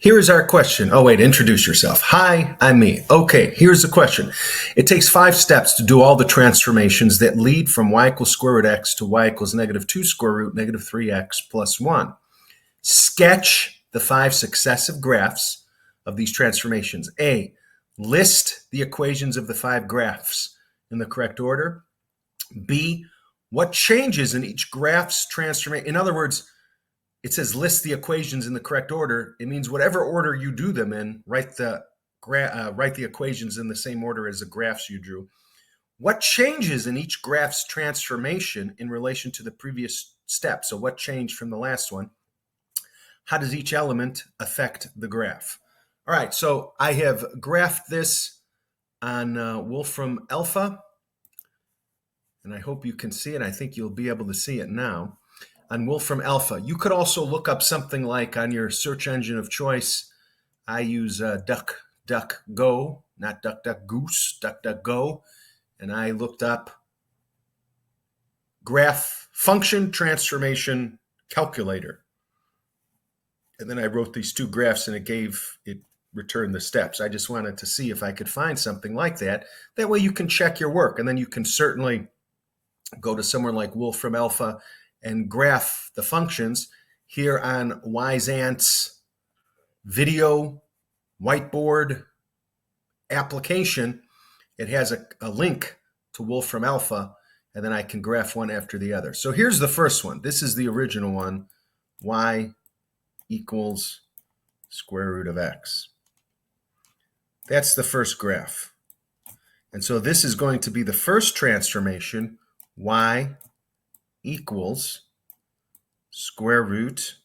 Here is our question. Oh, wait, introduce yourself. Hi, I'm me. Okay, here's the question. It takes 5 steps to do all the transformations that lead from y equals square root x to y equals negative 2 square root negative 3x plus 1. Sketch the 5 successive graphs of these transformations. A, list the equations of the 5 graphs in the correct order. B, what changes in each graph's transformation? In other words, it says list the equations in the correct order. It means whatever order you do them in, write the equations in the same order as the graphs you drew. What changes in each graph's transformation in relation to the previous step? So what changed from the last one? How does each element affect the graph? All right, so I have graphed this on Wolfram Alpha, and I hope you can see it. I think you'll be able to see it now. On Wolfram Alpha. You could also look up something like on your search engine of choice. I use DuckDuckGo, not DuckDuckGoose, DuckDuckGo, and I looked up graph function transformation calculator. And then I wrote these 2 graphs and it returned the steps. I just wanted to see if I could find something like that. That way you can check your work, and then you can certainly go to somewhere like Wolfram Alpha and graph the functions. Here on Wyzant's video whiteboard application, it has a link to Wolfram Alpha, and then I can graph one after the other. So here's the first one. This is the original one, y equals square root of x. That's the first graph. And so this is going to be the first transformation, y equals square root,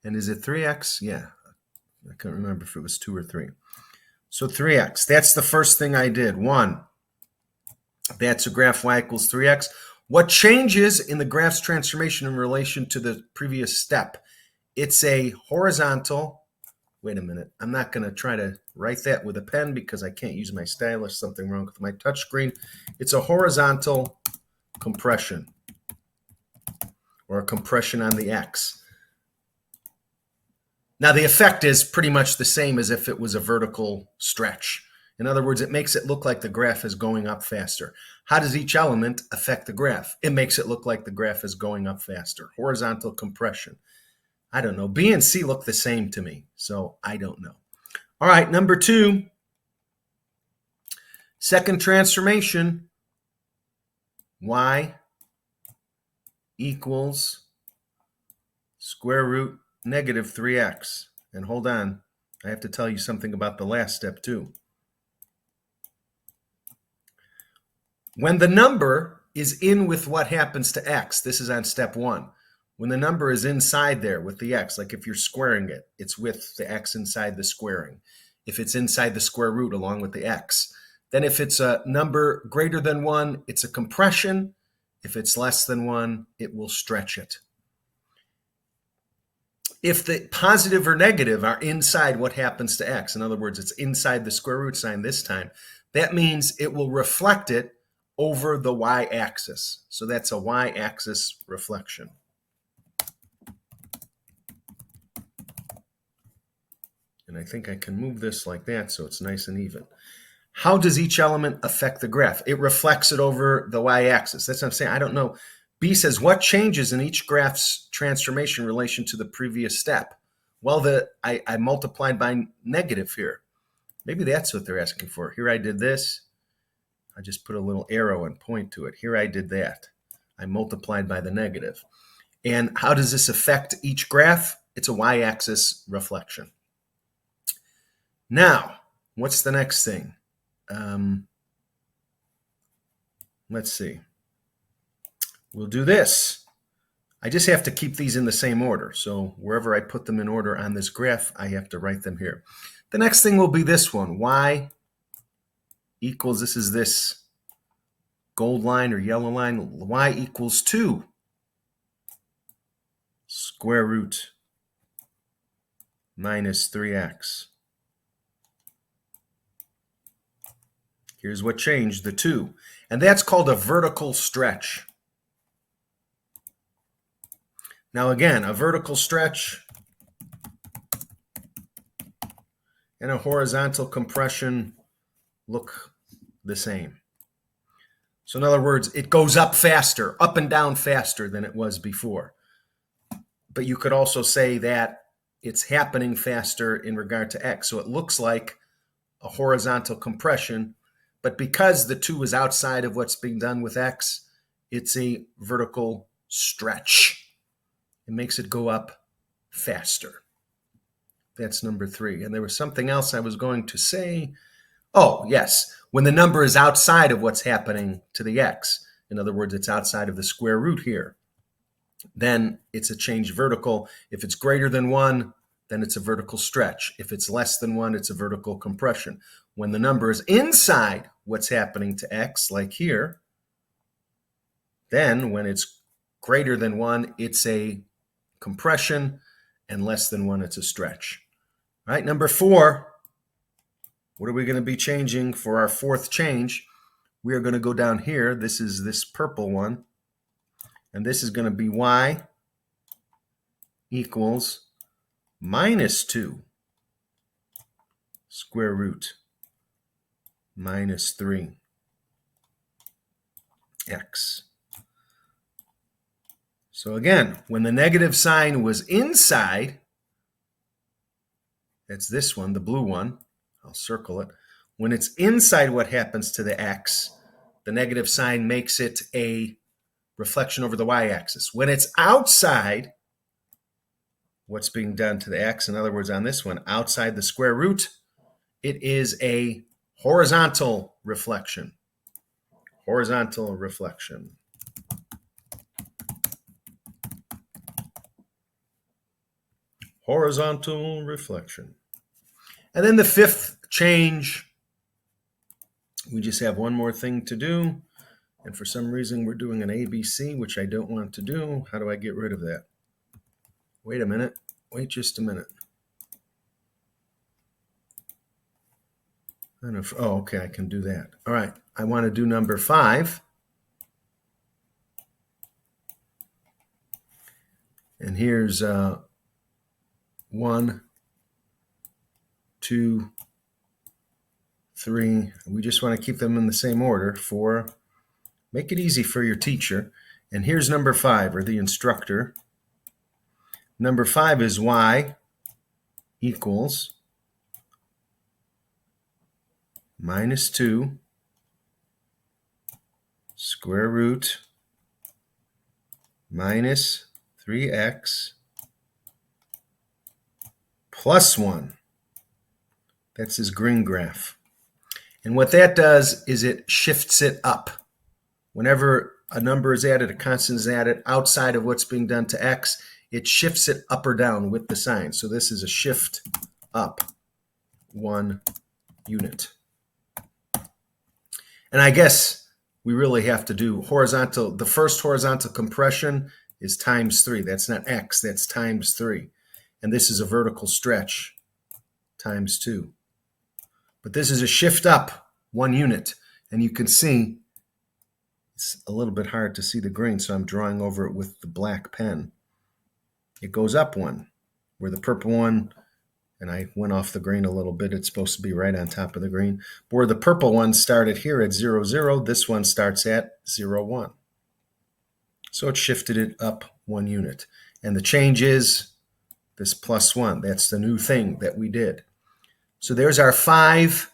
and is it 3x? Yeah, I can't remember if it was 2 or 3. So 3x, that's the first thing I did. 1, that's a graph y equals 3x. What changes in the graph's transformation in relation to the previous step? It's a horizontal, wait a minute, I'm not going to try to write that with a pen because I can't use my stylus, something wrong with my touchscreen. It's a horizontal compression, or a compression on the x. Now the effect is pretty much the same as if it was a vertical stretch. In other words, it makes it look like the graph is going up faster. How does each element affect the graph? It makes it look like the graph is going up faster. Horizontal compression. I don't know. B and C look the same to me, so I don't know. All right, number 2. Second transformation, y equals square root negative 3x. And hold on, I have to tell you something about the last step too. When the number is in with what happens to x, this is on step 1. When the number is inside there with the x, like if you're squaring it, it's with the x inside the squaring. If it's inside the square root along with the x. Then if it's a number greater than 1, it's a compression. If it's less than 1, it will stretch it. If the positive or negative are inside what happens to x, in other words, it's inside the square root sign this time, that means it will reflect it over the y-axis. So that's a y-axis reflection. And I think I can move this like that so it's nice and even. How does each element affect the graph? It reflects it over the y-axis. That's what I'm saying. I don't know. B says, what changes in each graph's transformation in relation to the previous step? Well, I multiplied by negative here. Maybe that's what they're asking for. Here I did this. I just put a little arrow and point to it. Here I did that. I multiplied by the negative. And how does this affect each graph? It's a y-axis reflection. Now, what's the next thing? Let's see. We'll do this. I just have to keep these in the same order. So wherever I put them in order on this graph, I have to write them here. The next thing will be this one. Y equals, this is this gold line or yellow line. Y equals 2 square root minus 3x. Here's what changed, the 2. And that's called a vertical stretch. Now again, a vertical stretch and a horizontal compression look the same. So in other words, it goes up faster, up and down faster than it was before. But you could also say that it's happening faster in regard to x. So it looks like a horizontal compression, but because the 2 is outside of what's being done with x, it's a vertical stretch. It makes it go up faster. That's number 3. And there was something else I was going to say. Oh, yes. When the number is outside of what's happening to the x, in other words, it's outside of the square root here, then it's a change vertical. If it's greater than 1, then it's a vertical stretch. If it's less than 1, it's a vertical compression. When the number is inside what's happening to x, like here, then when it's greater than 1, it's a compression, and less than 1, it's a stretch. All right, number 4, what are we going to be changing for our 4th change? We are going to go down here. This is this purple one. And this is going to be y equals minus 2 square root minus 3 x. So again, when the negative sign was inside, that's this one, the blue one. I'll circle it. When it's inside what happens to the x, the negative sign makes it a reflection over the y-axis. When it's outside what's being done to the x, in other words, on this one, outside the square root, it is a horizontal reflection. Horizontal reflection. Horizontal reflection. And then the 5th change, we just have one more thing to do. And for some reason, we're doing an ABC, which I don't want to do. How do I get rid of that? Wait a minute. Wait just a minute. Oh, okay, I can do that. All right, I want to do number 5. And here's 1, 2, 3. We just want to keep them in the same order. 4. Make it easy for your teacher. And here's number 5, or the instructor. Number 5 is y equals minus 2 square root minus 3x plus 1. That's his green graph. And what that does is it shifts it up. Whenever a number is added, a constant is added outside of what's being done to x, it shifts it up or down with the sign. So this is a shift up 1 unit. And I guess we really have to do horizontal. The first horizontal compression is times 3. That's not x, that's times 3. And this is a vertical stretch times 2. But this is a shift up 1 unit. And you can see it's a little bit hard to see the green, so I'm drawing over it with the black pen. It goes up 1, where the purple one, and I went off the green a little bit, it's supposed to be right on top of the green. But where the purple one started here at 0, 0, this one starts at 0, 1. So it shifted it up 1 unit. And the change is this plus 1. That's the new thing that we did. So there's our 5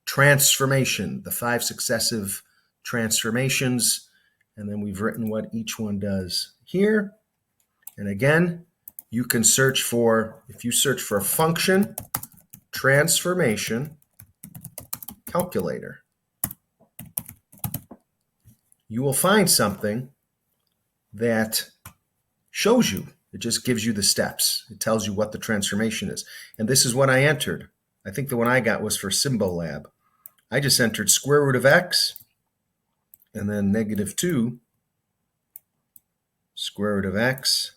transformation, the 5 successive transformations, and then we've written what each one does here. And again, you can search for, if you search for a function transformation calculator, you will find something that shows you. It just gives you the steps. It tells you what the transformation is. And this is what I entered. I think the one I got was for Symbolab. I just entered square root of x and then negative 2 square root of x.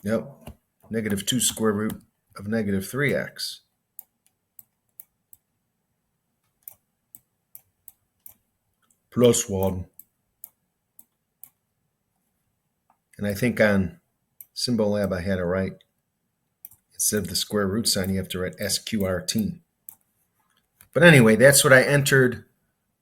Yep, negative 2 square root of negative 3x. Plus 1. And I think on Symbolab I had it right. Instead of the square root sign, you have to write sqrt. But anyway, that's what I entered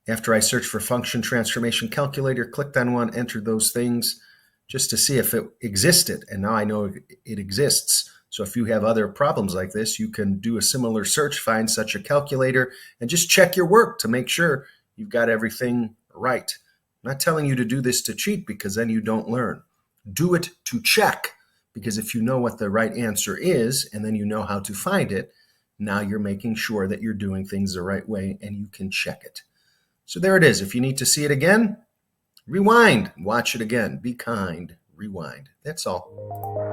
after I searched for function transformation calculator, clicked on one, entered those things just to see if it existed. And now I know it exists. So if you have other problems like this, you can do a similar search, find such a calculator, and just check your work to make sure you've got everything right. I'm not telling you to do this to cheat, because then you don't learn. Do it to check, because if you know what the right answer is and then you know how to find it, now you're making sure that you're doing things the right way and you can check it. So there it is. If you need to see it again, rewind, watch it again. Be kind, rewind. That's all.